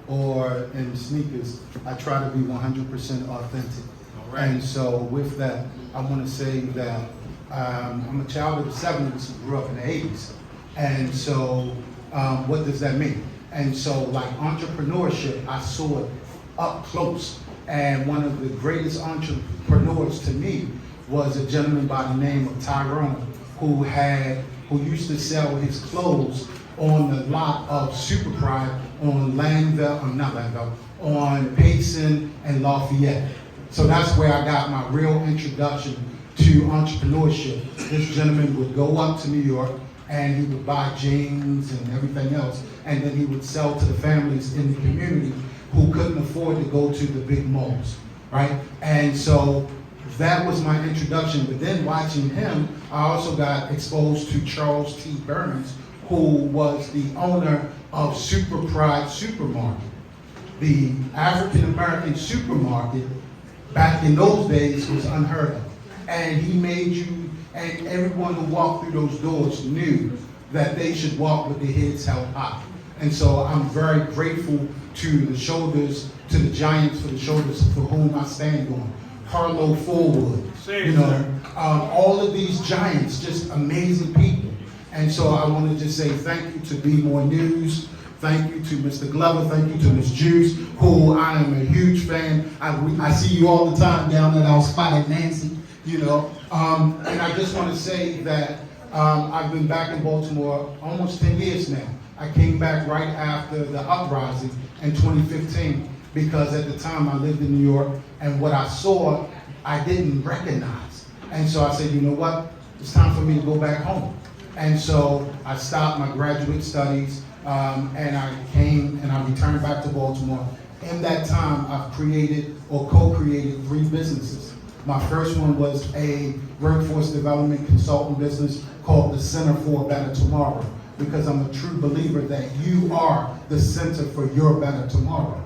or in sneakers, I try to be 100% authentic. All right. And so with that, I want to say that I'm a child of the 70s who grew up in the 80s. And so what does that mean? And so like entrepreneurship, I saw it up close. And one of the greatest entrepreneurs to me was a gentleman by the name of Tyrone, who used to sell his clothes on the lot of Super Pride on on Payson and Lafayette. So that's where I got my real introduction to entrepreneurship. This gentleman would go up to New York and he would buy jeans and everything else, and then he would sell to the families in the community who couldn't afford to go to the big malls, right? And so that was my introduction. But then watching him, I also got exposed to Charles T. Burns, who was the owner of Super Pride Supermarket. The African-American supermarket back in those days was unheard of. And he made you, and everyone who walked through those doors knew that they should walk with their heads held high. And so I'm very grateful to the shoulders, to the giants for the shoulders for whom I stand on. Harlow Forward, all of these giants, just amazing people. And so I want to just say thank you to Be More News. Thank you to Mr. Glover. Thank you to Ms. Juice, who I am a huge fan. I see you all the time down at our spot at Nancy, And I just want to say that I've been back in Baltimore almost 10 years now. I came back right after the uprising in 2015 because at the time I lived in New York, and what I saw, I didn't recognize. And so I said, you know what? It's time for me to go back home. And so I stopped my graduate studies, and I came and I returned back to Baltimore. In that time, I've created or co-created 3 businesses. My first one was a workforce development consultant business called the Center for a Better Tomorrow, because I'm a true believer that you are the center for your better tomorrow.